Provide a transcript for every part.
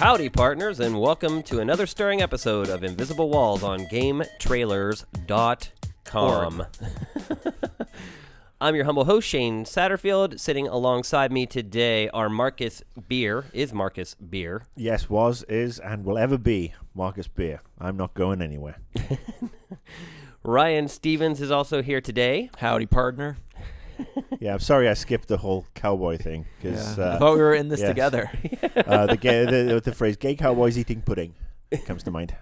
Howdy, partners, and welcome to another stirring episode of Invisible Walls on GameTrailers.com. I'm your humble host, Shane Satterfield. Sitting alongside me today are Marcus Beer. Is Marcus Beer? Yes, was, is, and will ever be Marcus Beer. I'm not going anywhere. Ryan Stevens is also here today. Howdy, partner. Yeah, I'm sorry I skipped the whole cowboy thing. I thought we were in this together. The phrase "gay cowboys eating pudding" comes to mind.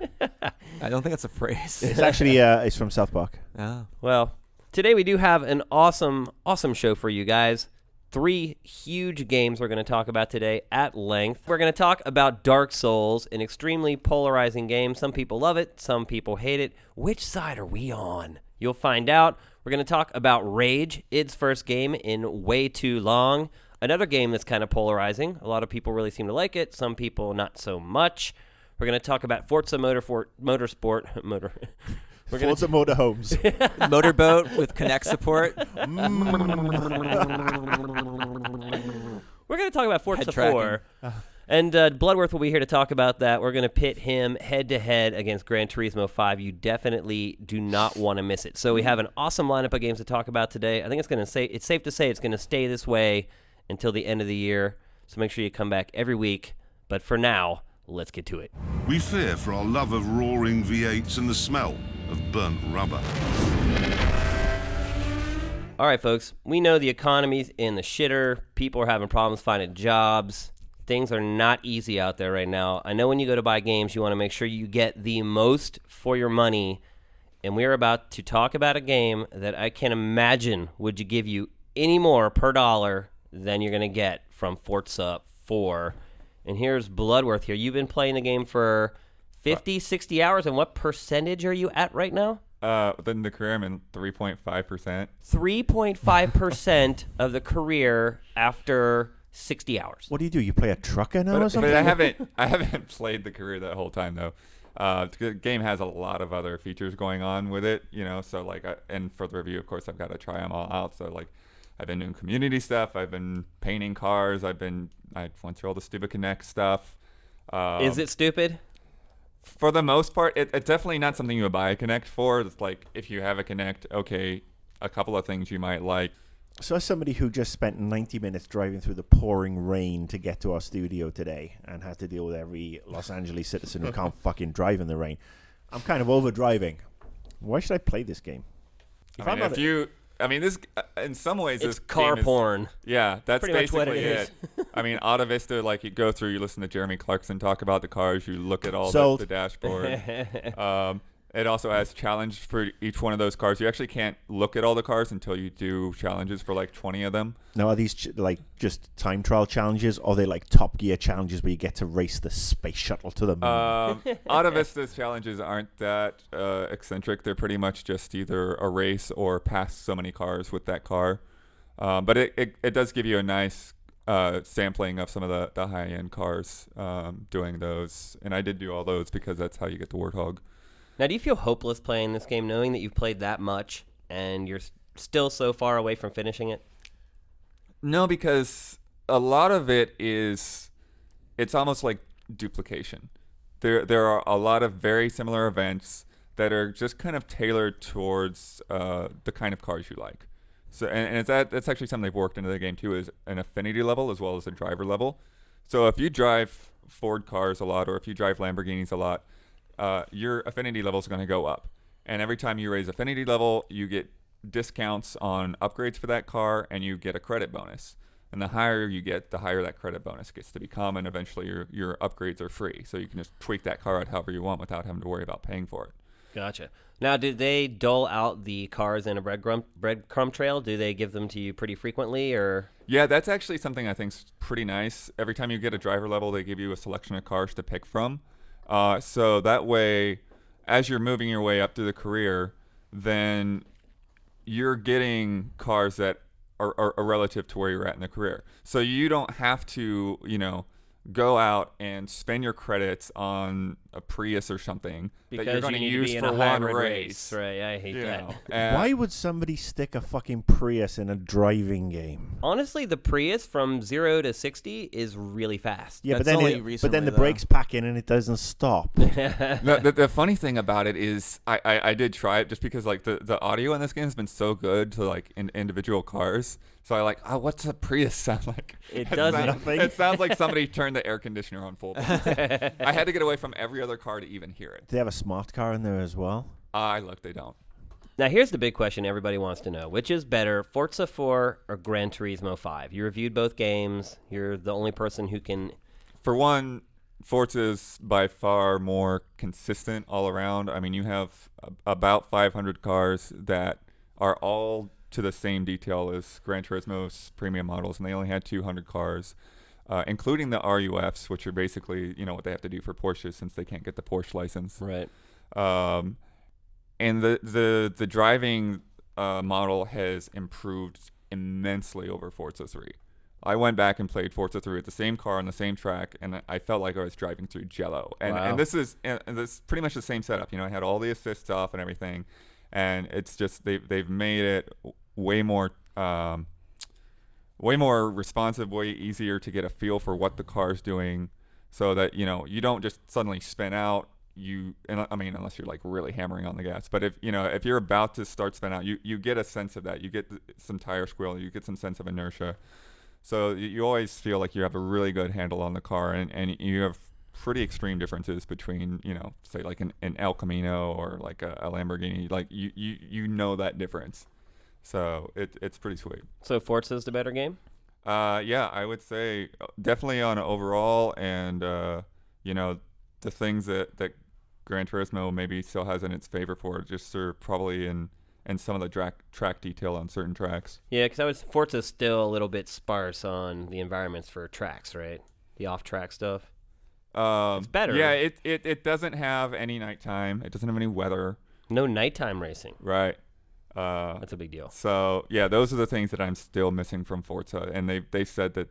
I don't think that's a phrase. It's actually it's from South Park. Oh. Well, today we do have an awesome show for you guys. 3 huge games we're going to talk about today at length. We're going to talk about Dark Souls, an extremely polarizing game. Some people love it, some people hate it. Which side are we on? You'll find out. We're going to talk about Rage, its first game in way too long. Another game that's kind of polarizing. A lot of people really seem to like it. Some people not so much. We're going to talk about Forza Motorsport. Forza Motorhomes. Motorboat with Connect support. We're going to talk about Forza 4. And Bloodworth will be here to talk about that. We're going to pit him head-to-head against Gran Turismo 5. You definitely do not want to miss it. So we have an awesome lineup of games to talk about today. I think it's safe to say it's going to stay this way until the end of the year. So make sure you come back every week. But for now, let's get to it. We fear for our love of roaring V8s and the smell of burnt rubber. All right, folks. We know the economy's in the shitter. People are having problems finding jobs. Things are not easy out there right now. I know when you go to buy games, you want to make sure you get the most for your money. And we're about to talk about a game that I can't imagine would you give you any more per dollar than you're going to get from Forza 4. And here's Bloodworth here. You've been playing the game for 50, 60 hours. And what percentage are you at right now? Within the career, I'm in 3.5%. 3.5% of the career after 60 hours. What do? You play a trucker now or something? But I haven't played the career that whole time though. The game has a lot of other features going on with it, you know. So like, and for the review, of course, I've got to try them all out. So like, I've been doing community stuff. I've been painting cars. I went through all the stupid Connect stuff. Is it stupid? For the most part, it's definitely not something you would buy a Connect for. It's like if you have a Connect, okay, a couple of things you might like. So as somebody who just spent 90 minutes driving through the pouring rain to get to our studio today and had to deal with every Los Angeles citizen who can't fucking drive in the rain, I'm kind of over driving. Why should I play this game? This in some ways it's this car game porn. Yeah, that's pretty much what basically it is. I mean, Auto Vista, like you go through, you listen to Jeremy Clarkson talk about the cars, you look at all the dashboard. It also has challenge for each one of those cars. You actually can't look at all the cars until you do challenges for like 20 of them. Now, are these like just time trial challenges, or are they like Top Gear challenges where you get to race the space shuttle to the moon? Auto Vista's challenges aren't that eccentric. They're pretty much just either a race or pass so many cars with that car. But it does give you a nice sampling of some of the high-end cars doing those. And I did do all those because that's how you get the Warthog. Now, do you feel hopeless playing this game knowing that you've played that much and you're still so far away from finishing it? No, because a lot of it it's almost like duplication. There are a lot of very similar events that are just kind of tailored towards the kind of cars you like. So, and that's actually something they've worked into the game too, is an affinity level as well as a driver level. So if you drive Ford cars a lot, or if you drive Lamborghinis a lot, your affinity level is going to go up. And every time you raise affinity level, you get discounts on upgrades for that car, and you get a credit bonus. And the higher you get, the higher that credit bonus gets to become, and eventually your upgrades are free. So you can just tweak that car out however you want without having to worry about paying for it. Gotcha. Now, did they dole out the cars in a breadcrumb trail? Do they give them to you pretty frequently, or? Yeah, that's actually something I think is pretty nice. Every time you get a driver level, they give you a selection of cars to pick from. So that way, as you're moving your way up through the career, then you're getting cars that are relative to where you're at in the career. So you don't have to, go out and spend your credits on a Prius or something because that you're going to use for one race. Right, I hate that. Why would somebody stick a fucking Prius in a driving game? Honestly, the Prius from 0 to 60 is really fast. Yeah, That's only recently, but then the though. brakes pack in and it doesn't stop. The funny thing about it is I did try it just because like the audio in this game has been so good to like individual cars. So I like, what's a Prius sound like? It doesn't. Nothing. It sounds like somebody turned the air conditioner on full blast. I had to get away from every other car to even hear it. Do they have a smart car in there as well? Look, they don't. Now, here's the big question everybody wants to know. Which is better, Forza 4 or Gran Turismo 5? You reviewed both games. You're the only person who can... For one, Forza is by far more consistent all around. I mean, you have about 500 cars that are all to the same detail as Gran Turismo's premium models, and they only had 200 cars, including the RUFs, which are basically, what they have to do for Porsche since they can't get the Porsche license. Right. And the driving model has improved immensely over Forza 3. I went back and played Forza 3 with the same car on the same track, and I felt like I was driving through Jello. And Wow. and this is pretty much the same setup. I had all the assist stuff and everything, and it's just they've made it way more responsive, way easier to get a feel for what the car's doing, so that you don't just suddenly spin out. Unless you're like really hammering on the gas, but if you're about to start spin out, you get a sense of that. You get some tire squeal, you get some sense of inertia. So you always feel like you have a really good handle on the car, and you have pretty extreme differences between, say like an El Camino or like a Lamborghini. Like you know that difference. So it's pretty sweet. So Forza's the better game? Yeah, I would say definitely on overall, and the things that Gran Turismo maybe still has in its favor for it just are probably in some of the track detail on certain tracks. Yeah, because Forza's still a little bit sparse on the environments for tracks, right? The off-track stuff. It's better. Yeah, it doesn't have any nighttime. It doesn't have any weather. No nighttime racing. Right. That's a big deal. So yeah, those are the things that I'm still missing from Forza, and they said that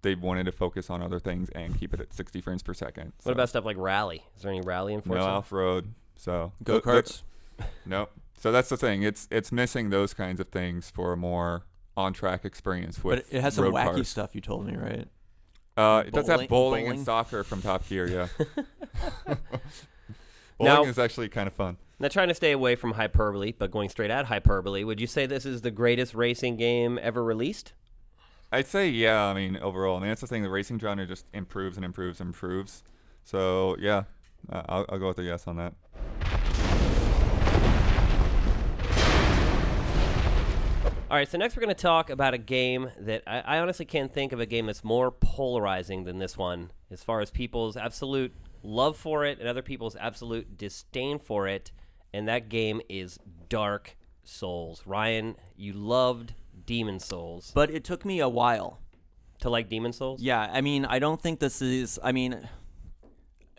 they wanted to focus on other things and keep it at 60 frames per second. So. What about stuff like rally? Is there any rally in Forza? No off-road. So Go-karts? Nope. So that's the thing. It's missing those kinds of things for a more on-track experience with But it has some road wacky cars. stuff, you told me, right? It does have bowling and soccer from Top Gear, yeah. Bowling is actually kind of fun. Now, trying to stay away from hyperbole, but going straight at hyperbole, would you say this is the greatest racing game ever released? I'd say, yeah. Overall. That's the thing. The racing genre just improves and improves and improves. So, yeah, I'll go with a yes on that. All right, so next we're going to talk about a game that I honestly can't think of a game that's more polarizing than this one as far as people's absolute love for it and other people's absolute disdain for it, and that game is Dark Souls. Ryan, you loved Demon Souls. But it took me a while. To like Demon Souls? Yeah, I don't think this is...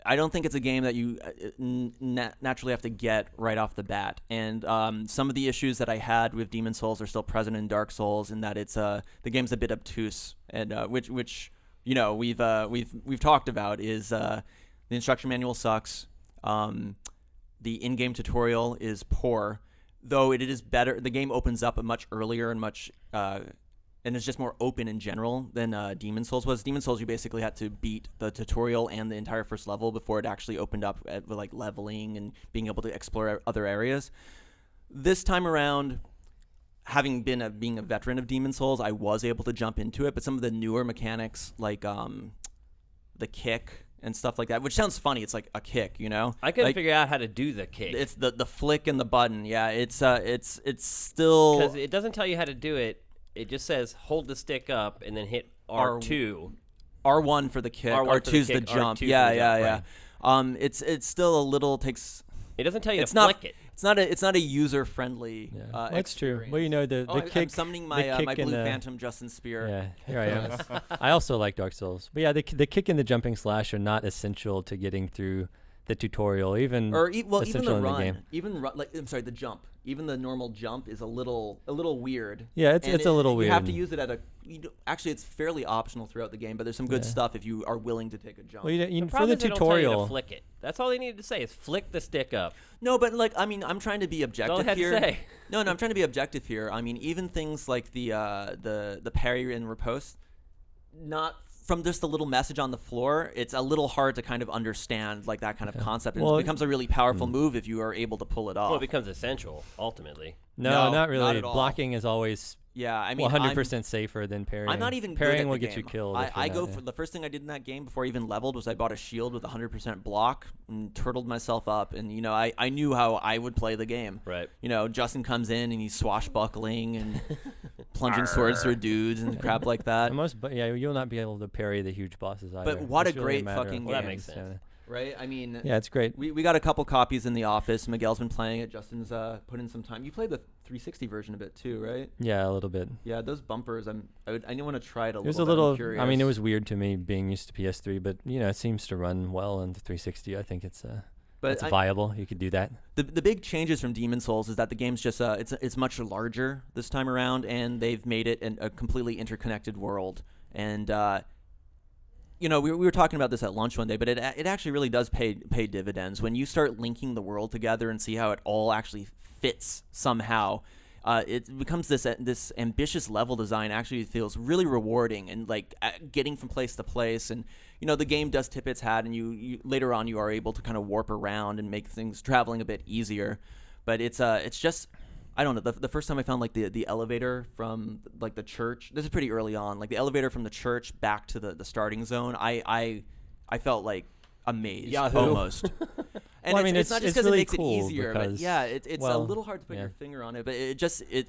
I don't think it's a game that you naturally have to get right off the bat. And some of the issues that I had with Demon Souls are still present in Dark Souls, in that it's the game's a bit obtuse, and which we've talked about is the instruction manual sucks. The in-game tutorial is poor, though it is better. The game opens up much earlier and much. And it's just more open in general than Demon Souls was. Demon Souls, you basically had to beat the tutorial and the entire first level before it actually opened up with like leveling and being able to explore other areas. This time around, being a veteran of Demon Souls, I was able to jump into it, but some of the newer mechanics, like the kick and stuff like that, which sounds funny. It's like a kick, I couldn't figure out how to do the kick. It's the flick and the button. Yeah, it's still, because it doesn't tell you how to do it. It just says hold the stick up and then hit R2. R1 for the kick. R2 is the jump. Yeah. Right. It's still a little takes. It doesn't tell you to flick it. It's not a user friendly. Yeah. That's true. Well, the kick. I'm summoning my my blue phantom Justin Spear. Yeah, here I am. I also like Dark Souls, but yeah, the kick and the jumping slash are not essential to getting through the tutorial, even even the essentially in run, the game. the jump, even the normal jump is a little weird. Yeah, it's a little weird. You have to use it actually, it's fairly optional throughout the game, but there's some good stuff if you are willing to take a jump. Well, The for problem the is they don't tell you to tutorial, flick it. That's all they needed to say is flick the stick up. No, but I'm trying to be objective That's all I had here. to say. No, I'm trying to be objective here. I mean, even things like the parry and riposte, not from just the little message on the floor, it's a little hard to kind of understand like that kind of concept. And Well, it becomes a really powerful move if you are able to pull it off. Well, it becomes essential ultimately. no, No, not really. not at all. Blocking is always Yeah, I mean, 100% safer than parrying. I'm not even parrying good at will the get you game. killed. I go for the first thing I did in that game before I even leveled was I bought a shield with 100% block and turtled myself up, and I knew how I would play the game. Right. Justin comes in and he's swashbuckling and plunging swords through dudes and crap like that. You'll not be able to parry the huge bosses either. But what It's a really great matter of fucking Well, that game. makes sense. Right? I mean, Yeah, it's great. we got a couple copies in the office. Miguel's been playing it. Justin's put in some time. You played the 360 version a bit too, right? Yeah, a little bit. Yeah, those bumpers. I want to try it a It was little a bit. I'm little. curious. I mean, it was weird to me being used to PS3, but it seems to run well on the 360. I think it's viable. You could do that. The big changes from Demon Souls is that the game's just it's much larger this time around, and they've made it a completely interconnected world. And we were talking about this at lunch one day, but it actually really does pay dividends when you start linking the world together and see how it all actually fits somehow. It becomes this ambitious level design actually feels really rewarding, and like getting from place to place. And the game does tip its hat, and you later on you are able to kind of warp around and make things traveling a bit easier. But it's just, I don't know, the first time I found like the elevator from like the church, this is pretty early on, like the elevator from the church back to the starting zone, I felt like amazed. Yahoo. Almost. And it's not just because really it makes cool it easier, but because, yeah, it's a little hard to put your finger on it, but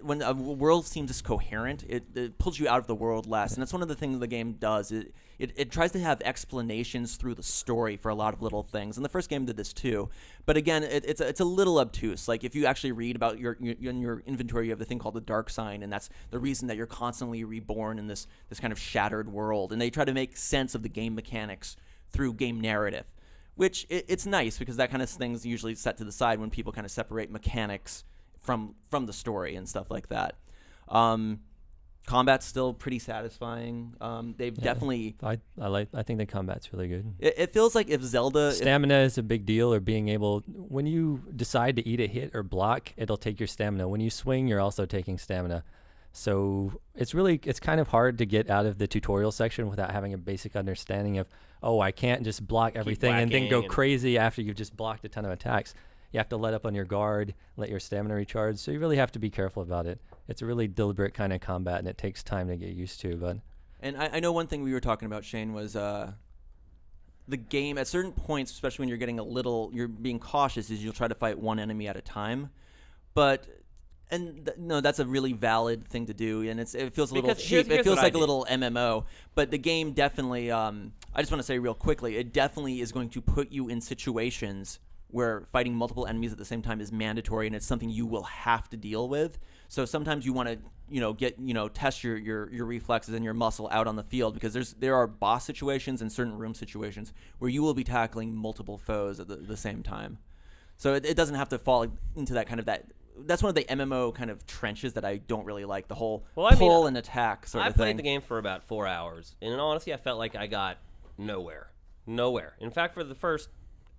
when a world seems just coherent, it pulls you out of the world less, and that's one of the things the game does. It tries to have explanations through the story for a lot of little things, and the first game did this too. But again, it's a little obtuse. Like if you actually read about in your inventory, you have the thing called the dark sign, and that's the reason that you're constantly reborn in this kind of shattered world, and they try to make sense of the game mechanics through game narrative. Which it's nice because that kind of thing's usually set to the side when people kind of separate mechanics from the story and stuff like that. Combat's still pretty satisfying. They've definitely. I think the combat's really good. It feels like if Zelda Stamina is a big deal, or being able, when you decide to eat a hit or block, it'll take your stamina. When you swing, you're also taking stamina. So it's kind of hard to get out of the tutorial section without having a basic understanding of, I can't just block everything and then go crazy after you've just blocked a ton of attacks. You have to let up on your guard, let your stamina recharge. So you really have to be careful about it. It's a really deliberate kind of combat, and it takes time to get used to. But I know one thing we were talking about, Shane, was the game at certain points, especially when you're being cautious, is you'll try to fight one enemy at a time. But no, that's a really valid thing to do, and it feels a little cheap. It feels like a little MMO, but the game definitely. I just want to say real quickly, it definitely is going to put you in situations where fighting multiple enemies at the same time is mandatory, and it's something you will have to deal with. So sometimes you want to, test your reflexes and your muscle out on the field, because there are boss situations and certain room situations where you will be tackling multiple foes at the same time. So it doesn't have to fall into that kind of that. That's one of the MMO kind of trenches that I don't really like, the whole pull and attack sort of thing. I played the game for about 4 hours, and in all honesty, I felt like I got nowhere. In fact, for the first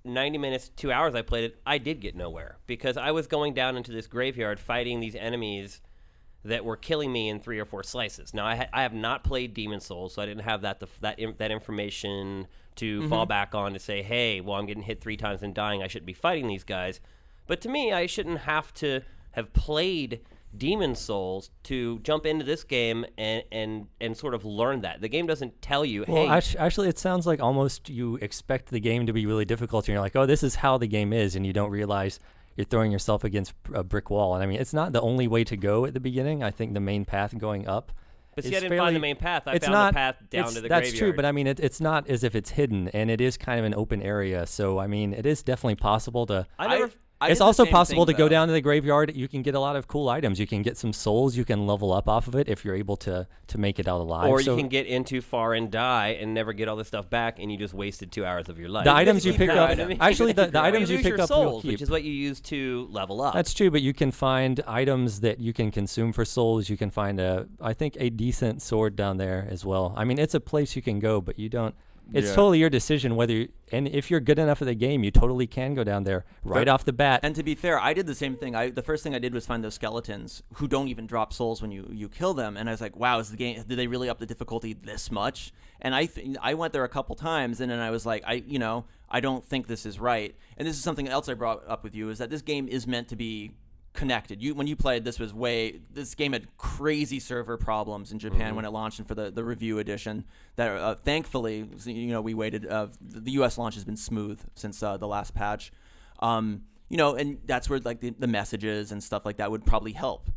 90 minutes, 2 hours I played it, I did get nowhere, because I was going down into this graveyard fighting these enemies that were killing me in 3 or 4 slices. Now, I have not played Demon Souls, so I didn't have that information to fall back on to say, hey, well, I'm getting hit 3 times and dying, I shouldn't be fighting these guys. But to me, I shouldn't have to have played Demon Souls to jump into this game and sort of learn that. The game doesn't tell you, hey... Well, actually, it sounds like almost you expect the game to be really difficult, and you're like, this is how the game is, and you don't realize you're throwing yourself against a brick wall. And I mean, it's not the only way to go at the beginning. I think the main path going up... But see, I didn't find the main path. I found the path down to the that's graveyard. True, but I mean, it's not as if it's hidden, and it is kind of an open area. So, I mean, it is definitely possible to... I It's did the also same possible thing, to go though. down to the graveyard. You can get a lot of cool items. You can get some souls. You can level up off of it if you're able to make it out alive. Or So you can get in too far and die and never get all this stuff back, and you just wasted 2 hours of your life. the items you pick up. I mean, Actually, the items you lose pick your up souls, you'll keep. which is what you use to level up. That's true, but you can find items that you can consume for souls. You can find I think a decent sword down there as well. I mean, it's a place you can go, but you don't. It's Yeah. totally your decision and if you're good enough at the game, you totally can go down there right off the bat. And to be fair, I did the same thing. The first thing I did was find those skeletons who don't even drop souls when you kill them. And I was like, wow, is the game? Did they really up the difficulty this much? And I went there a couple times, and then I was like, I don't think this is right. And this is something else I brought up with you, is that this game is meant to be connected. When you played, this game had crazy server problems in Japan when it launched, and for the review edition that thankfully we waited. The US launch has been smooth since the last patch, and that's where like the messages and stuff like that would probably help.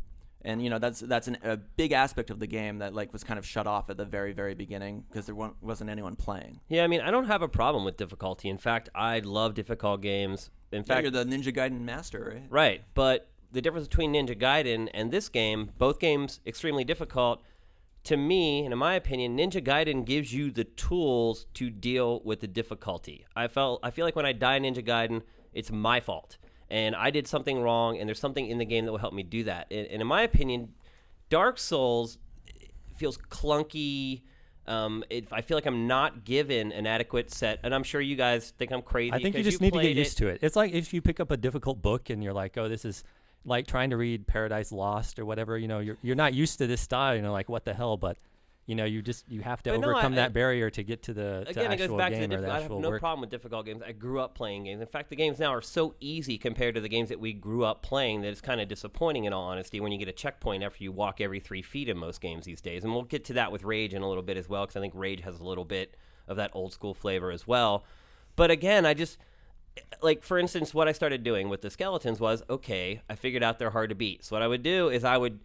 And that's a big aspect of the game that like was kind of shut off at the very, very beginning because there wasn't anyone playing. Yeah, I mean, I don't have a problem with difficulty. In fact, I love difficult games. In fact, you're the Ninja Gaiden master, right? Right, but the difference between Ninja Gaiden and this game, both games extremely difficult. To me, and in my opinion, Ninja Gaiden gives you the tools to deal with the difficulty. I feel like when I die in Ninja Gaiden, it's my fault. And I did something wrong, and there's something in the game that will help me do that. And in my opinion, Dark Souls feels clunky. I feel like I'm not given an adequate set, and I'm sure you guys think I'm crazy. I think you just need to get used to it. It's like if you pick up a difficult book and you're like, oh, this is like trying to read Paradise Lost or whatever. You're not used to this style. Like what the hell? But you have to overcome that barrier to get to the again, it goes actual back game to or the I have actual no work. problem with difficult games. I grew up playing games. In fact, the games now are so easy compared to the games that we grew up playing that it's kind of disappointing, in all honesty, when you get a checkpoint after you walk every 3 feet in most games these days. And we'll get to that with Rage in a little bit as well, because I think Rage has a little bit of that old school flavor as well. But again, I just, like, for instance, what I started doing with the skeletons was, okay, I figured out they're hard to beat. So what I would do is I would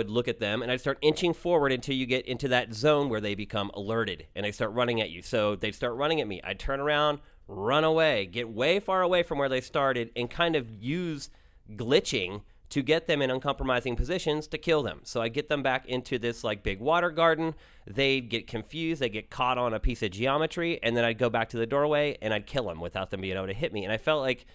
look at them, and I'd start inching forward until you get into that zone where they become alerted, and they start running at you. So they'd start running at me. I'd turn around, run away, get way far away from where they started, and kind of use glitching to get them in uncompromising positions to kill them. So I get them back into this like big water garden. They'd get confused. They get caught on a piece of geometry, and then I'd go back to the doorway, and I'd kill them without them being able to hit me. And I felt like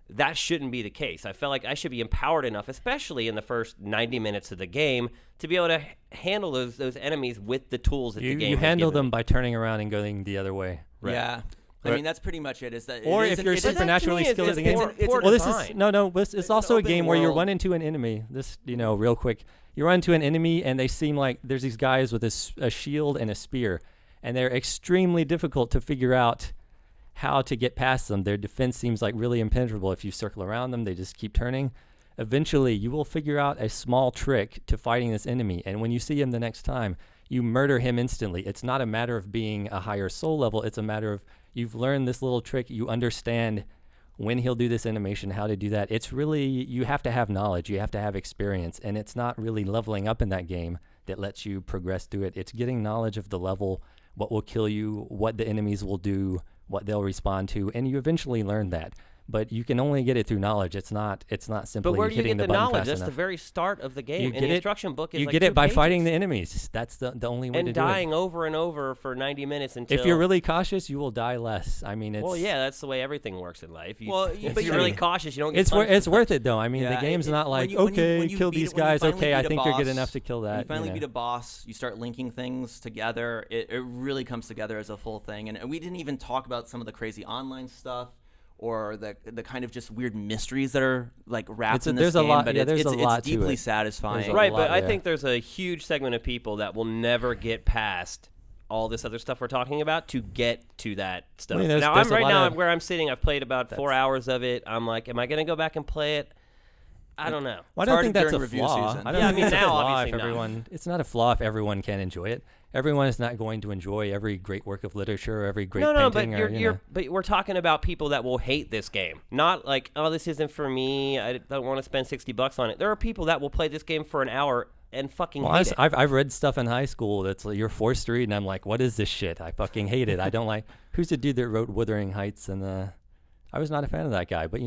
that shouldn't be the case. I felt like I should be empowered enough, especially in the first 90 minutes of the game, to be able to handle those enemies with the tools that the game You has handle given them me. by turning around and going the other way. Yeah. I mean, that's pretty much it. Is that Or it if isn't- you're it isn't- supernaturally to me, skilled at the it's game. poor Well, this design. is no. It's also a open game where you world. run into an enemy. This, real quick, you run into an enemy, and they seem like there's these guys with a shield and a spear, and they're extremely difficult to figure out how to get past them. Their defense seems like really impenetrable. If you circle around them, they just keep turning. Eventually, you will figure out a small trick to fighting this enemy, and when you see him the next time, you murder him instantly. It's not a matter of being a higher soul level. It's a matter of you've learned this little trick. You understand when he'll do this animation, how to do that. It's really, you have to have knowledge. You have to have experience, and it's not really leveling up in that game that lets you progress through it. It's getting knowledge of the level, what will kill you, what the enemies will do, what they'll respond to, and you eventually learn that. But you can only get it through knowledge. It's not simply But where do you hitting get the button knowledge? fast That's enough. the very start of the game. You And get the it- instruction book is You like get 2 it by pages. fighting the enemies. That's the only way and to do dying it. over and over for 90 minutes until... If you're really cautious, you will die less. I mean, it's Well, yeah, that's the way everything works in life. Well, If but you're I really mean, cautious, you don't get it's punished it's as worth much. it though. I mean, Yeah, the game's not like, when you okay, kill beat- these when you guys. finally Okay, I beat a think you're good boss, enough to kill that. You finally beat a boss. You start linking things together. It really comes together as a full thing. And we didn't even talk about some of the crazy online stuff or the kind of just weird mysteries that are like wrapped in this there's a game. lot- But yeah, there's it's a lot to deeply it. satisfying. There's a Right, lot but I there. think there's a huge segment of people that will never get past all this other stuff we're talking about to get to that stuff. I mean, there's now, a lot now of- where I'm sitting, I've played about 4 hours of it. I'm like, am I going to go back and play it? I don't know. Well, I It's don't hard think that's during a review flaw. season. I don't Yeah, I think mean, it's a now, flaw obviously if not. everyone. It's not a flaw if everyone can enjoy it. Everyone is not going to enjoy every great work of literature or every great No, but painting. but we're talking about people that will hate this game. Not like, oh, this isn't for me. I don't want to spend $60 on it. There are people that will play this game for an hour and fucking Well, hate it. I've read stuff in high school that's like, you're forced to read, and I'm like, what is this shit? I fucking hate it. I don't like. Who's the dude that wrote Wuthering Heights? And I was not a fan of that guy, but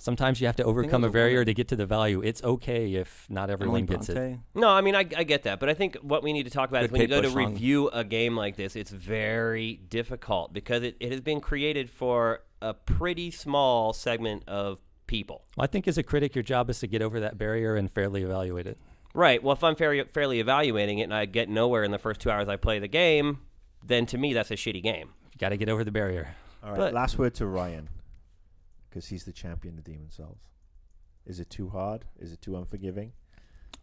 Sometimes you have to overcome a barrier to get to the value. It's okay if not everyone gets it. No, I mean, I get that. But I think what we need to talk about is when you go to Bush song. review a game like this, it's very difficult because it has been created for a pretty small segment of people. Well, I think as a critic, your job is to get over that barrier and fairly evaluate it. Right. Well, if I'm fairly evaluating it and I get nowhere in the first 2 hours I play the game, then to me that's a shitty game. You got to get over the barrier. All right, But- last word to Ryan, because he's the champion of Demon Souls. Is it too hard? Is it too unforgiving?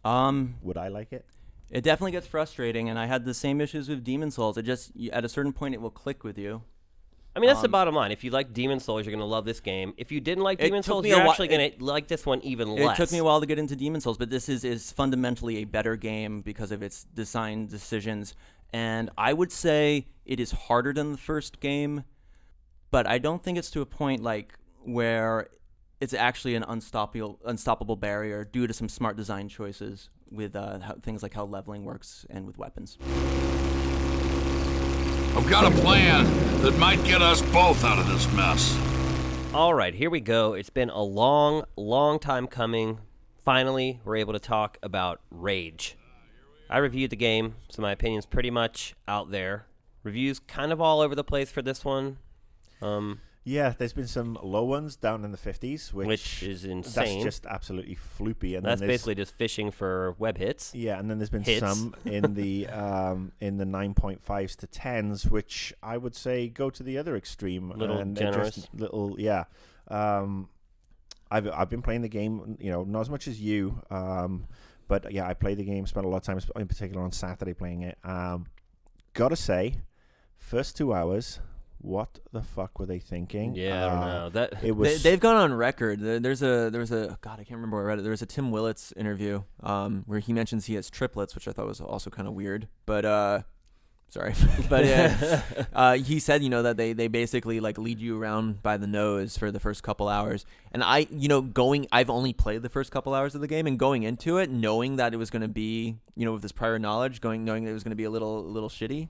Would I like it? It definitely gets frustrating, and I had the same issues with Demon Souls. It just at a certain point it will click with you. I mean, that's the bottom line. If you like Demon Souls, you're going to love this game. If you didn't like It Demon took Souls, me a you're whi- actually going to like this one even It less. took me a while to get into Demon Souls, but this is fundamentally a better game because of its design decisions. And I would say it is harder than the first game, but I don't think it's to a point like where it's actually an unstoppable barrier due to some smart design choices with things like how leveling works and with weapons. I've got a plan that might get us both out of this mess. All right, here we go. It's been a long, long time coming. Finally, we're able to talk about Rage. I reviewed the game, so my opinion's pretty much out there. Reviews kind of all over the place for this one. Yeah, there's been some low ones down in the 50s, which is insane. That's just absolutely floopy. And That's then there's- basically just fishing for web hits. Yeah, and then there's been Hits. some in the 9.5s to 10s, which I would say go to the other extreme. Little and they're generous. just little, yeah. I've been playing the game, not as much as you, but yeah, I played the game. Spent a lot of time, in particular on Saturday, playing it. Gotta say, first 2 hours. What the fuck were they thinking? Yeah, I don't know. That It was. They've gone on record. There's a God, I can't remember where I read it. There was a Tim Willits interview where he mentions he has triplets, which I thought was also kind of weird. But sorry, but he said that they basically like lead you around by the nose for the first couple hours. And I've only played the first couple hours of the game, and going into it knowing that it was going to be with this prior knowledge, knowing that it was going to be a little shitty.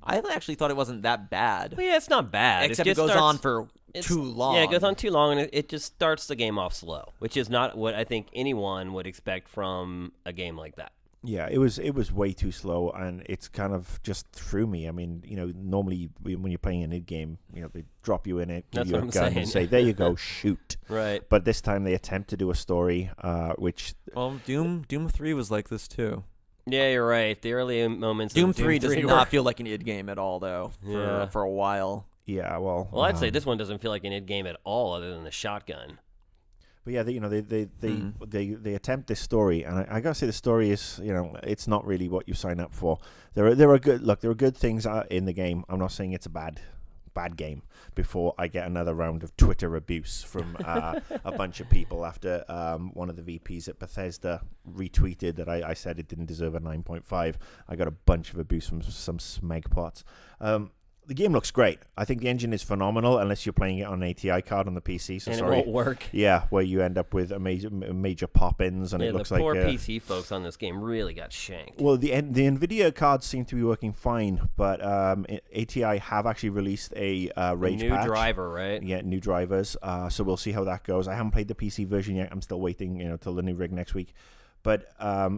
I actually thought it wasn't that bad. Well, yeah, it's not bad. Except it it goes on for too long. Yeah, it goes on too long, and it just starts the game off slow, which is not what I think anyone would expect from a game like that. Yeah, it was way too slow, and it's kind of just threw me. I mean, normally when you're playing an id game, they drop you in it, give That's you a what I'm gun, saying. and say, "There you go, shoot." Right. But this time they attempt to do a story, which Well, Doom 3 was like this too. Yeah, you're right. The early moments Doom of 3 does were- not feel like an id game at all, though. Yeah. For a while. yeah, well, Well, I'd say this one doesn't feel like an id game at all, other than the shotgun. But yeah, they attempt this story, and I gotta say the story is it's not really what you sign up for. There are good things in the game. I'm not saying it's a bad game before I get another round of Twitter abuse from a bunch of people after one of the VPs at Bethesda retweeted that I said it didn't deserve a 9.5. I got a bunch of abuse from some smegpots. The game looks great. I think the engine is phenomenal, unless you're playing it on an ATI card on the PC. So And sorry. it won't work. Yeah, where you end up with a major pop-ins, and Yeah, it looks the like poor PC folks on this game really got shanked. well, the NVIDIA cards seem to be working fine, but ATI have actually released a Rage New patch. driver, right? Yeah, new drivers. So we'll see how that goes. I haven't played the PC version yet. I'm still waiting, till the new rig next week. But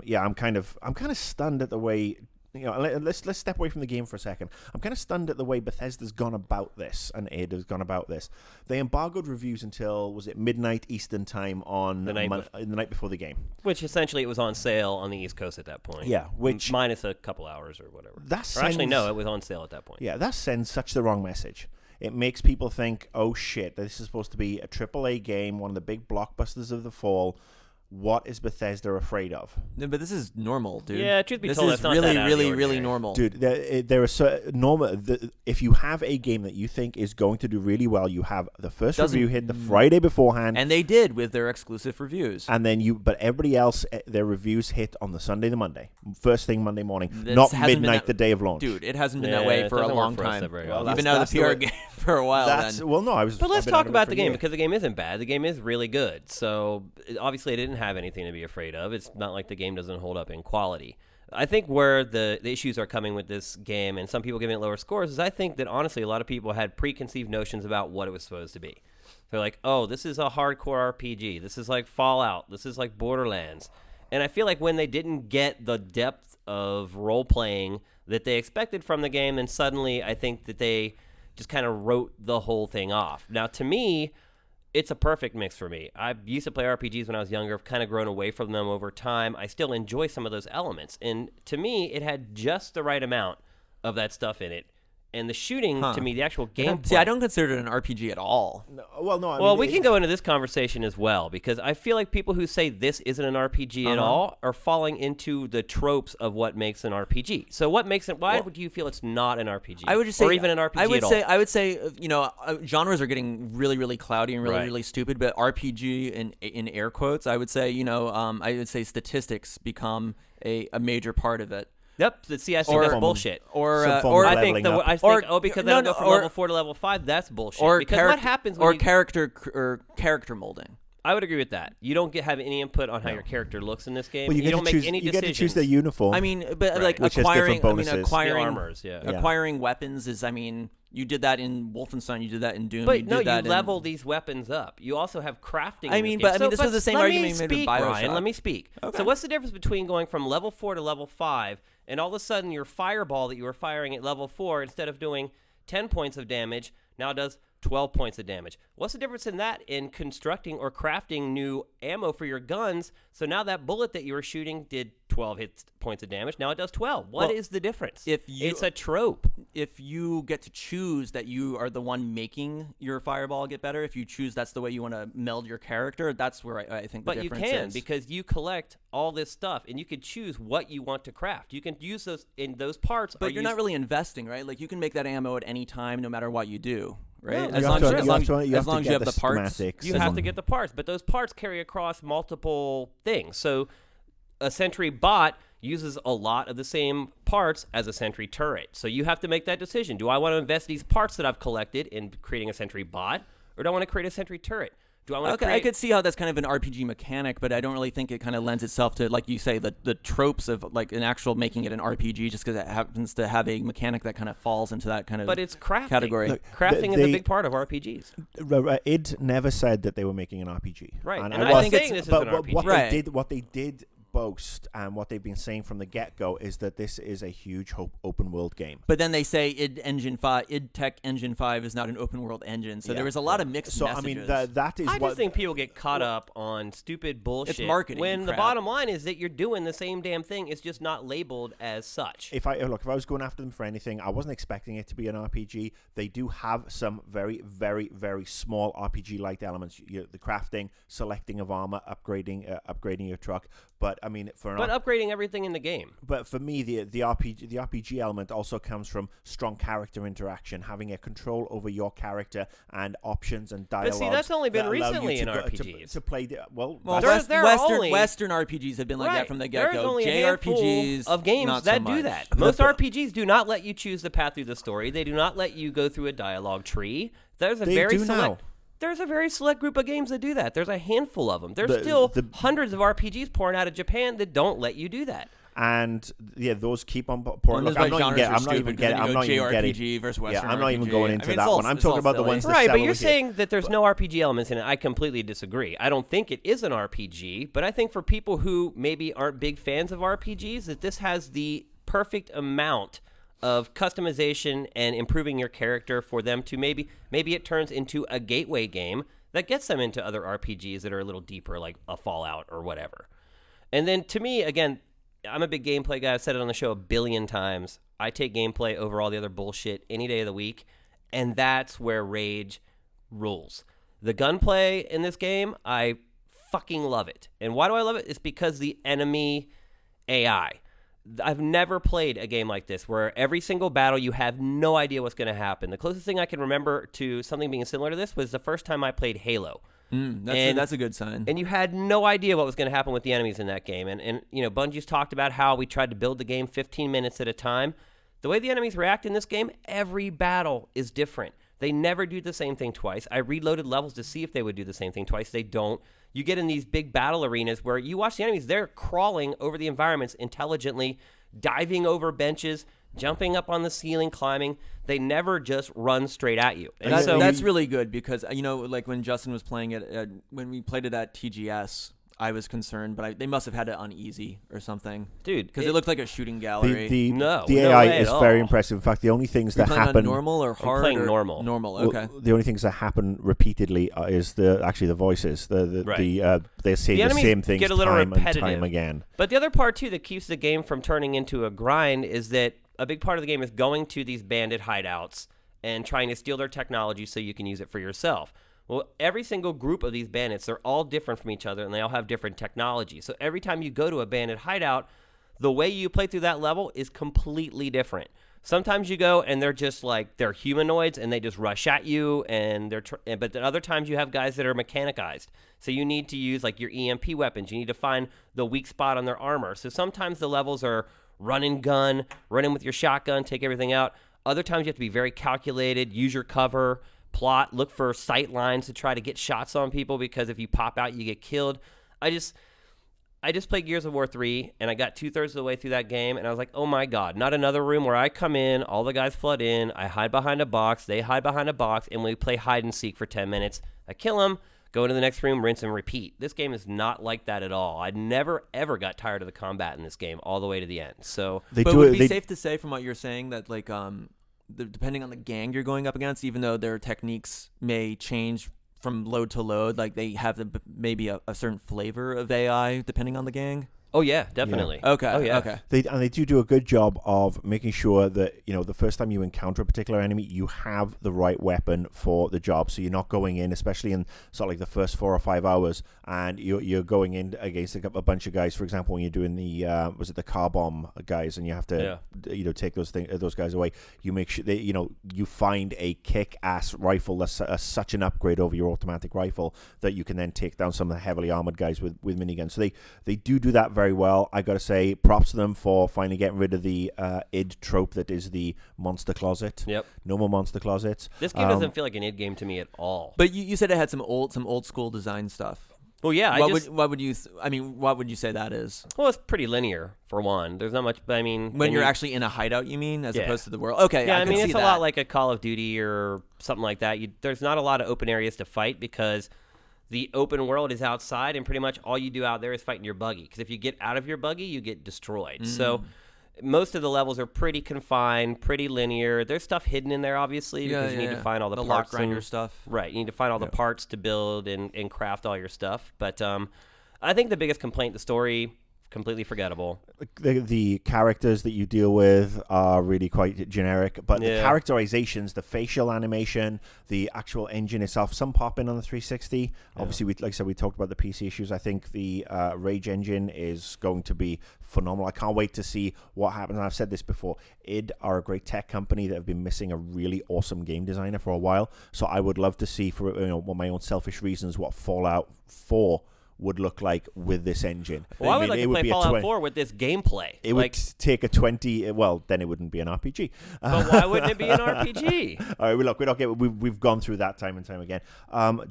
yeah, I'm kind of stunned at the way. Let's step away from the game for a second. I'm kind of stunned at the way Bethesda's gone about this, and id has gone about this. They embargoed reviews until, was it midnight Eastern time on The night before the game? Which essentially it was on sale on the East Coast at that point. Yeah, which minus a couple hours or whatever. that Or actually, sends- no, it was on sale at that point. Yeah, that sends such the wrong message. It makes people think, oh shit, this is supposed to be a AAA game, one of the big blockbusters of the fall. What is Bethesda afraid of? No, but this is normal, dude. Yeah, truth be this told, is that's not really, that out of the really, really ordinary. normal. Dude, there are normal. If you have a game that you think is going to do really well, you have the first review hit the Friday beforehand, And they did with their exclusive reviews. and then but everybody else, their reviews hit on the Sunday, the Monday, first thing Monday morning, This not hasn't been midnight that- the day of launch. Dude, it hasn't been Yeah, that way it for a doesn't work long for us time. that very Well, often. You've been that's- out of that's the the PR way- game for a while That's then. well, no, I was. But let's I've been talk out of it about for the a game year. because the game isn't bad. The game is really good. So obviously, it didn't have anything to be afraid of. It's not like the game doesn't hold up in quality. I think where the issues are coming with this game, and some people giving it lower scores, is I think that honestly a lot of people had preconceived notions about what it was supposed to be. They're like, oh, this is a hardcore RPG. This is like Fallout. This is like Borderlands. And I feel like when they didn't get the depth of role-playing that they expected from the game, then suddenly I think that they just kind of wrote the whole thing off. Now, to me, it's a perfect mix for me. I used to play RPGs when I was younger. I've kind of grown away from them over time. I still enjoy some of those elements. And to me, it had just the right amount of that stuff in it. And the shooting, to me, the actual gameplay. See, I don't consider it an RPG at all. No, well, no. Well, we can go into this conversation as well, because I feel like people who say this isn't an RPG at all are falling into the tropes of what makes an RPG. So what makes it? Why do you feel it's not an RPG? I would just say, or even an RPG at all? I would say, genres are getting really, really cloudy and really, Right. really stupid. But RPG in air quotes, I would say, I would say statistics become a major part of it. Yep. See, I think that's bullshit. Or I think because they don't go from or- level 4 to level 5, that's bullshit. or because character, what happens when character molding. I would agree with that. You don't have any input on how your character looks in this game. Well, you don't make any you decisions. get to choose the uniform. I mean, but like Which has different bonuses. acquiring The armors, yeah. acquiring weapons is. I mean, you did that in Wolfenstein. You did that in Doom. But you no, did you that level these weapons up. You also have crafting. I in mean, this but game. this was the same let argument me you made with speak, BioShock. Ryan, let me speak. Okay. So what's the difference between going from level 4 to level 5, and all of a sudden your fireball that you were firing at level 4, instead of doing 10 points of damage, now does 12 points of damage? What's the difference in that in constructing or crafting new ammo for your guns? So now that bullet that you were shooting did 12 points of damage. Now it does 12. What is the difference? It's a trope. If you get to choose that you are the one making your fireball get better, if you choose that's the way you want to meld your character, that's where I think the But you difference can, is. because you collect all this stuff, and you can choose what you want to craft. You can use those in those parts. But you're not really investing, right? Like you can make that ammo at any time, no matter what you do, right? No, as you long have as to- you have to have get the parts. schematics You and- have to get the parts, but those parts carry across multiple things. So a sentry bot uses a lot of the same parts as a sentry turret. So you have to make that decision. Do I want to invest these parts that I've collected in creating a sentry bot, or do I want to create a sentry turret? Do I want to Okay, I could see how that's kind of an RPG mechanic, but I don't really think it kind of lends itself to, like you say, the tropes of like an actual making it an RPG, just because it happens to have a mechanic that kind of falls into that kind of But it's crafting. category. Look, Crafting is a big part of RPGs. id never said that they were making an RPG. Right, and I I'm was- not saying this is but an RPG. What they did boast and what they've been saying from the get-go is that this is a huge open world game. But then they say id Tech Engine 5 is not an open world engine, so there was a lot of mixed So messages. I mean that is I what just think people get caught up on stupid bullshit. marketing when the crap. bottom line is that you're doing the same damn thing. It's just not labeled as such. if I was going after them for anything, I wasn't expecting it to be an RPG. They do have some very, very, very small RPG-like elements. The crafting, selecting of armor, upgrading your truck. But I mean, upgrading everything in the game. But for me, the RPG element also comes from strong character interaction, having a control over your character and options and dialogue. see, that's only been that allow recently you in to RPGs. to play. well, There's- there are only- Western RPGs have been like that from the There's get-go. only a handful JRPGs of games not that so do much. that. Most RPGs do not let you choose the path through the story. They do not let you go through a dialogue tree. There's a They very do select. now. There's a very select group of games that do that. There's a handful of them. There's The- still the- hundreds of RPGs pouring out of Japan that don't let you do that. And those keep on pouring. Well, Look, that's I'm why not even genres getting. are I'm not stupid, even 'cause getting. then you I'm go not even getting. JRPG versus Yeah, Western I'm not even RPG. going I into mean, that it's all- one. I'm it's talking all about the silly. ones that Right, sell but you're over here. saying that there's no RPG elements in it. I completely disagree. I don't think it is an RPG, but I think for people who maybe aren't big fans of RPGs, that this has the perfect amount of customization and improving your character for them to maybe it turns into a gateway game that gets them into other RPGs that are a little deeper, like a Fallout or whatever. And then to me, again, I'm a big gameplay guy. I've said it on the show a billion times. I take gameplay over all the other bullshit any day of the week, and that's where Rage rules. The gunplay in this game, I fucking love it. And why do I love it? It's because the enemy AI. I've never played a game like this where every single battle you have no idea what's going to happen. The closest thing I can remember to something being similar to this was the first time I played Halo. That's a good sign. And you had no idea what was going to happen with the enemies in that game. And Bungie's talked about how we tried to build the game 15 minutes at a time. The way the enemies react in this game, every battle is different. They never do the same thing twice. I reloaded levels to see if they would do the same thing twice. They don't. You get in these big battle arenas where you watch the enemies. They're crawling over the environments intelligently, diving over benches, jumping up on the ceiling, climbing. They never just run straight at you. And That's really good because, like when Justin was playing it, when we played it at TGS, I was concerned, but they must have had it uneasy or something. Dude, because it looked like a shooting gallery. The No AI way is at very all. impressive. In fact, the only things You're that playing happen on normal or hard? playing or normal. Normal, well, okay. the only things that happen repeatedly is the voices. They say the enemies same things get a little time repetitive. and time again. But the other part, too, that keeps the game from turning into a grind is that a big part of the game is going to these bandit hideouts and trying to steal their technology so you can use it for yourself. Well, every single group of these bandits, they're all different from each other, and they all have different technology. So every time you go to a bandit hideout, the way you play through that level is completely different. Sometimes you go, and they're just like, they're humanoids, and they just rush at you, but then other times you have guys that are mechanicized. So you need to use, like, your EMP weapons. You need to find the weak spot on their armor. So sometimes the levels are run and gun, run in with your shotgun, take everything out. Other times you have to be very calculated, use your cover, plot, look for sight lines to try to get shots on people because if you pop out, you get killed. I just played Gears of War 3, and I got 2/3 of the way through that game, and I was like, oh my God, not another room where I come in, all the guys flood in, I hide behind a box, they hide behind a box, and we play hide and seek for 10 minutes. I kill them, go into the next room, rinse and repeat. This game is not like that at all. I never, ever got tired of the combat in this game all the way to the end. So, But would it be safe to say from what you're saying that, like, depending on the gang you're going up against, even though their techniques may change from load to load, like they have maybe a certain flavor of AI depending on the gang? oh yeah, definitely. Yeah. Okay. Oh yeah. Okay. They do a good job of making sure that the first time you encounter a particular enemy, you have the right weapon for the job. So you're not going in, especially in sort of like the first 4 or 5 hours, and you're going in against a bunch of guys. For example, when you're doing the the car bomb guys, and you have to take those guys away. You make sure that you find a kick-ass rifle that's such an upgrade over your automatic rifle that you can then take down some of the heavily armored guys with miniguns. So they do that very well. I gotta say, props to them for finally getting rid of the id trope that is the monster closet. Yep. No more monster closets. This game doesn't feel like an id game to me at all. But you said it had some old school design stuff. Well, yeah. What would you say that is? Well, it's pretty linear for one. There's not much. I mean, When you're actually in a hideout, you mean, as Yeah. opposed to the world? Okay. yeah, I can mean, see it's that. a lot like a Call of Duty or something like that. There's not a lot of open areas to fight because the open world is outside, and pretty much all you do out there is fight in your buggy. Because if you get out of your buggy, you get destroyed. So most of the levels are pretty confined, pretty linear. There's stuff hidden in there, obviously, because you need to find all the lock parts grinder and stuff. Right, you need to find all the parts to build and craft all your stuff. But I think the biggest complaint, the story, completely forgettable. The characters that you deal with are really quite generic, but the characterizations, the facial animation, the actual engine itself, some pop in on the 360. Obviously, like I said, we talked about the PC issues. I think the Rage engine is going to be phenomenal. I can't wait to see what happens. And I've said this before. id are a great tech company that have been missing a really awesome game designer for a while. So I would love to see, for my own selfish reasons, what Fallout 4 would look like with this engine. Well, I would like to play Fallout 4 with this gameplay. It would take a 20. Well, then it wouldn't be an RPG. But why wouldn't it be an RPG? All right, we've gone through that time and time again.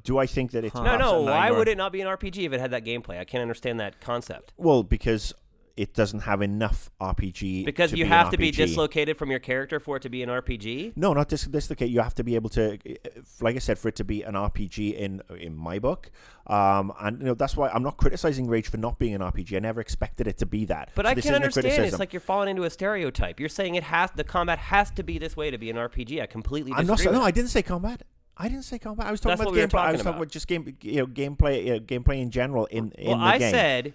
Do I think that it's No. Why would it not be an RPG if it had that gameplay? I can't understand that concept. Well, because it doesn't have enough RPG. Because you have to be dislocated from your character for it to be an RPG? No, not dislocate. You have to be able to, like I said, for it to be an RPG in my book. And that's why I'm not criticizing Rage for not being an RPG. I never expected it to be that. But I can understand. It's like you're falling into a stereotype. You're saying the combat has to be this way to be an RPG. I completely disagree. I didn't say combat. I was talking about what we were gameplay. I was talking talking about just gameplay in general in the game. I said,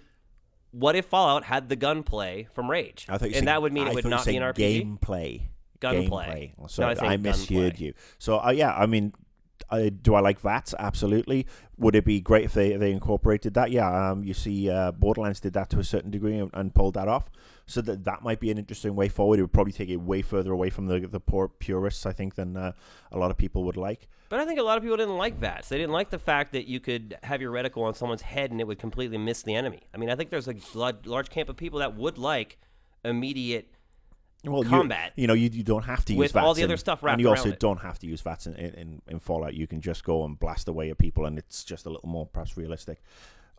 what if Fallout had the gunplay from Rage? That would mean it would not be an RPG? Gameplay. So No, I misheard you. So, I mean, do I like VATS? Absolutely. Would it be great if they incorporated that? Yeah. You see Borderlands did that to a certain degree and pulled that off. So that might be an interesting way forward. It would probably take it way further away from the poor purists, I think, than a lot of people would like. But I think a lot of people didn't like VATS. They didn't like the fact that you could have your reticle on someone's head and it would completely miss the enemy. I mean, I think there's a large camp of people that would like immediate combat. You don't have to use with VATS all the other stuff wrapped and you also around it. don't have to use VATS in Fallout. You can just go and blast away at people, and it's just a little more perhaps realistic.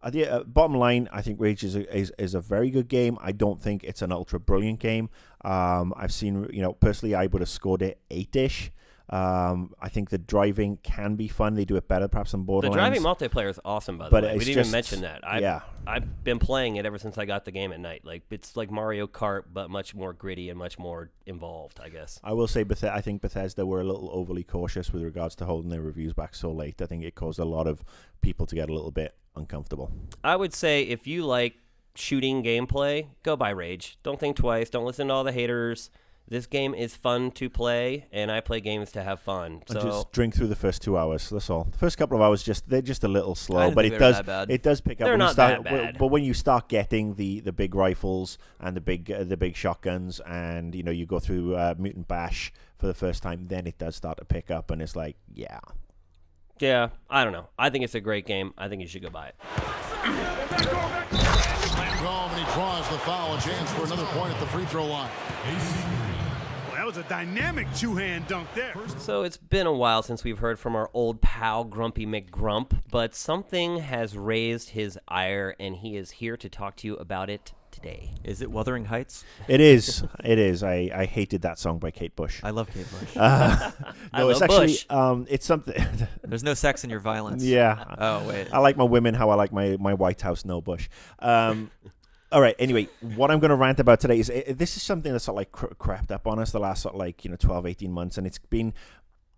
Bottom line, I think Rage is a very good game. I don't think it's an ultra brilliant game. I've seen, personally, I would have scored it 8-ish. I think the driving can be fun. They do it better, perhaps, than Borderlands. The driving multiplayer is awesome, by the way. We didn't even mention that. I've been playing it ever since I got the game at night. Like, it's like Mario Kart, but much more gritty and much more involved, I guess. I will say, I think Bethesda were a little overly cautious with regards to holding their reviews back so late. I think it caused a lot of people to get a little bit uncomfortable. I would say if you like shooting gameplay, go buy Rage. Don't think twice. Don't listen to all the haters. This game is fun to play, and I play games to have fun. So just drink through the first 2 hours. That's all. The first couple of hours, they're just a little slow, but it does pick up. They're not that bad. But when you start getting the big rifles and the big shotguns, and you go through Mutant Bash for the first time, then it does start to pick up, and it's like, yeah. Yeah, I don't know. I think it's a great game. I think you should go buy it. Slam home, and he draws the foul. A chance for another point at the free throw line. Well, that was a dynamic two-hand dunk there. So it's been a while since we've heard from our old pal, Grumpy McGrump, but something has raised his ire, and he is here to talk to you about it today. Is it Wuthering Heights? It is. It is. I hated that song by Kate Bush. I love Kate Bush. No, it's actually it's something. There's no sex in your violence. Yeah. Oh wait. I like my women how I like my White House, no Bush. All right. Anyway, what I'm going to rant about today is this is something that's sort of like crept up on us the last sort of like 12, 18 months, and it's been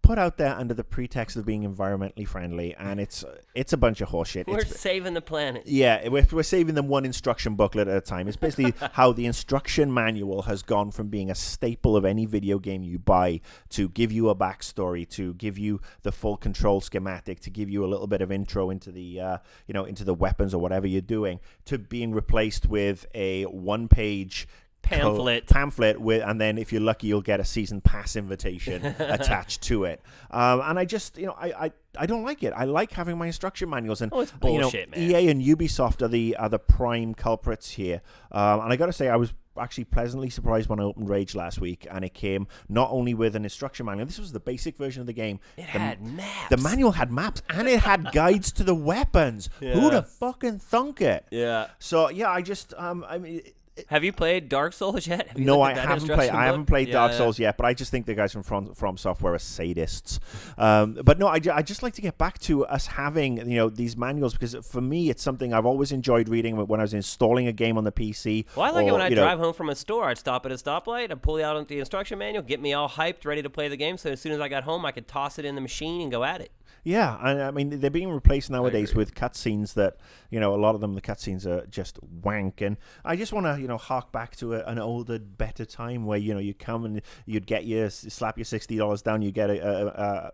put out there under the pretext of being environmentally friendly, and it's a bunch of horseshit. We're saving the planet. Yeah, we're saving them one instruction booklet at a time. It's basically how the instruction manual has gone from being a staple of any video game you buy to give you a backstory, to give you the full control schematic, to give you a little bit of intro into the into the weapons or whatever you're doing, to being replaced with a one-page pamphlet with, and then if you're lucky you'll get a season pass invitation attached to it, and I just I don't like it. I like having my instruction manuals, and it's bullshit, man. EA and Ubisoft are the prime culprits here, and I gotta say I was actually pleasantly surprised when I opened Rage last week, and it came not only with an instruction manual. This was the basic version of the game. It had maps. The manual had maps, and it had guides to the weapons. Yeah. Who'd have fucking thunk it? Yeah. So yeah, I just have you played Dark Souls yet? No, I haven't played Dark Souls yet, but I just think the guys from Software are sadists. But no, I just like to get back to us having these manuals, because for me it's something I've always enjoyed reading when I was installing a game on the PC. Well, I like it when I drive home from a store. I'd stop at a stoplight, I'd pull out the instruction manual, get me all hyped, ready to play the game. So as soon as I got home, I could toss it in the machine and go at it. Yeah, I mean they're being replaced nowadays with cutscenes that a lot of them, the cutscenes are just wank, and I just want to hark back to an older, better time where you come and you'd get slap your $60 down, you get a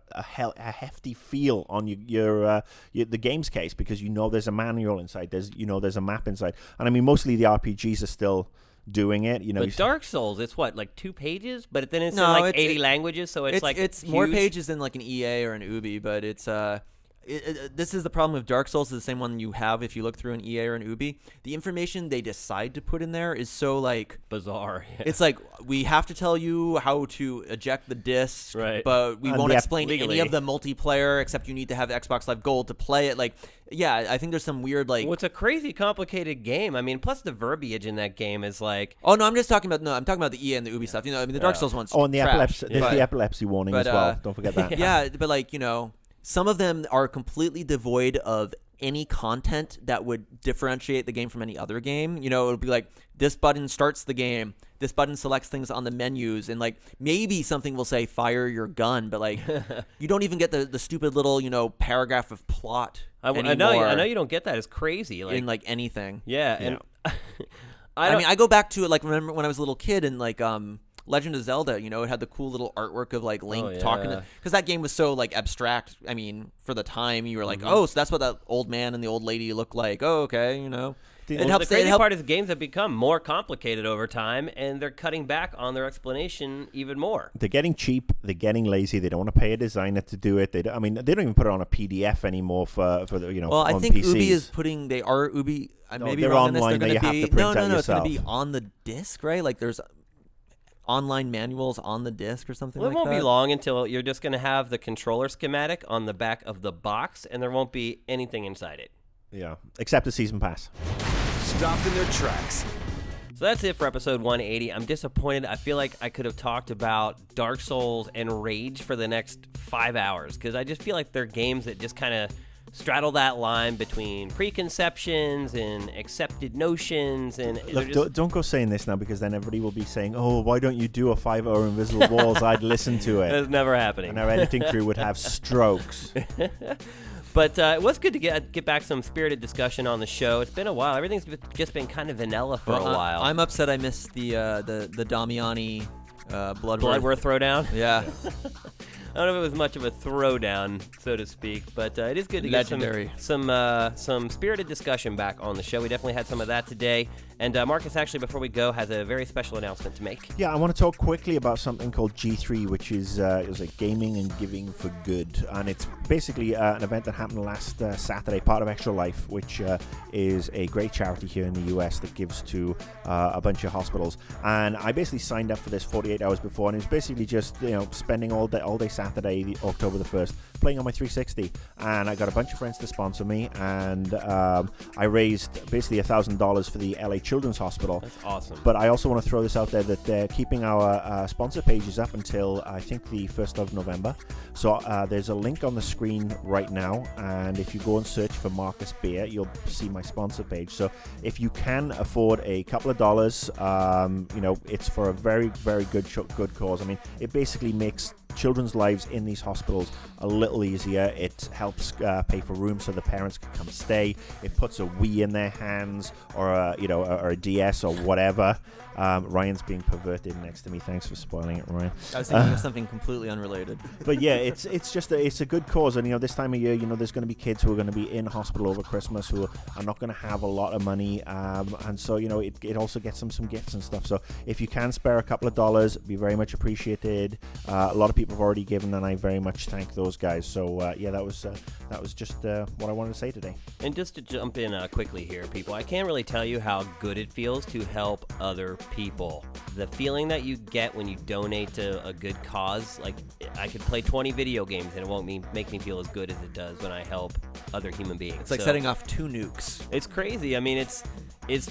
hefty feel on your the game's case, because there's a manual inside, there's a map inside, and I mean mostly the RPGs are still doing it, But Dark Souls, it's what, like 2 pages, but then it's in like 80 languages, so it's like it's huge. more pages than like an EA or an Ubi, but it's this is the problem with Dark Souls, is the same one you have if you look through an EA or an Ubi. The information they decide to put in there is so like bizarre. Yeah. It's like, we have to tell you how to eject the disc, right, but we won't explain legally any of the multiplayer except you need to have Xbox Live Gold to play it. Like, yeah, I think there's some weird like. Well, it's a crazy complicated game. I mean, plus the verbiage in that game is like. Oh no, I'm talking about the EA and the Ubi stuff. I mean the Dark Souls one's. Oh, and the trash, epilepsy. There's the epilepsy warning as well. Don't forget that. Yeah, but like some of them are completely devoid of any content that would differentiate the game from any other game. It would be like, this button starts the game, this button selects things on the menus, and like maybe something will say fire your gun, but like you don't even get the stupid little paragraph of plot. I know you don't get that. It's crazy. Like, in like anything. Yeah, and I mean, I go back to it, like, remember when I was a little kid and like Legend of Zelda, it had the cool little artwork of like Link talking to, because that game was so like abstract. I mean, for the time, you were like, oh, so that's what that old man and the old lady look like. Oh, okay, The crazy part is games have become more complicated over time, and they're cutting back on their explanation even more. They're getting cheap. They're getting lazy. They don't want to pay a designer to do it. They don't even put it on a PDF anymore for the Well, I think PCs. Ubi is putting. They are Ubi. Maybe they're wrong online. On this. They're going to be no. It's going to be on the disc, right? Like there's online manuals on the disc or something like that. It won't be long until you're just going to have the controller schematic on the back of the box, and there won't be anything inside it. Yeah, except the season pass. Stopped in their tracks. So that's it for episode 180. I'm disappointed. I feel like I could have talked about Dark Souls and Rage for the next 5 hours, because I just feel like they're games that just kind of straddle that line between preconceptions and accepted notions. And look, don't go saying this now, because then everybody will be saying, "Oh, why don't you do a 5-hour Invisible Walls?" I'd listen to it. That's never happening. And our editing crew would have strokes. But it was good to get back some spirited discussion on the show. It's been a while. Everything's just been kind of vanilla for a while. I'm upset I missed the Damiani Bloodworth throwdown. Yeah. I don't know if it was much of a throwdown, so to speak, but it is good to Legendary. get some spirited discussion back on the show. We definitely had some of that today. And Marcus, actually, before we go, has a very special announcement to make. Yeah, I want to talk quickly about something called G3, which is like gaming and giving for good. And it's basically an event that happened last Saturday, part of Extra Life, which is a great charity here in the US that gives to a bunch of hospitals. And I basically signed up for this 48 hours before, and it was basically just spending all day Saturday, October the 1st, playing on my 360. And I got a bunch of friends to sponsor me, and I raised basically $1,000 for the LA Children's Hospital. That's awesome. But I also want to throw this out there that they're keeping our sponsor pages up until I think the 1st of November. So there's a link on the screen right now, and if you go and search for Marcus Beer, you'll see my sponsor page. So if you can afford a couple of dollars, it's for a very, very good cause. I mean, it basically makes children's lives in these hospitals a little easier. It helps pay for rooms so the parents can come stay. It puts a Wii in their hands, or a DS or whatever. Ryan's being perverted next to me. Thanks for spoiling it, Ryan. I was thinking of something completely unrelated. But yeah, it's a good cause, and this time of year, there's going to be kids who are going to be in hospital over Christmas who are not going to have a lot of money, and so it also gets them some gifts and stuff. So if you can spare a couple of dollars, it'd be very much appreciated. A lot of people have already given, and I very much thank those guys. So that was just what I wanted to say today. And just to jump in quickly here, people, I can't really tell you how good it feels to help other people. The feeling that you get when you donate to a good cause, like I could play 20 video games and it won't make me feel as good as it does when I help other human beings. It's like setting off 2 nukes. It's crazy. I mean, it's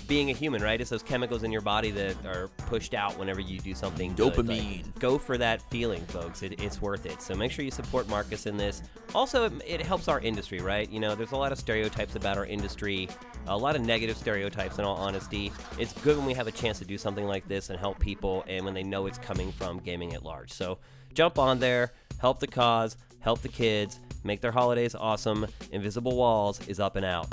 being a human, right? It's those chemicals in your body that are pushed out whenever you do something good. Dopamine. Like, go for that feeling, folks. It's worth it. So make sure you support Marcus in this. Also, it helps our industry, right? There's a lot of stereotypes about our industry, a lot of negative stereotypes, in all honesty. It's good when we have a chance to do something like this and help people, and when they know it's coming from gaming at large. So jump on there, help the cause, help the kids, make their holidays awesome. Invisible Walls is up and out.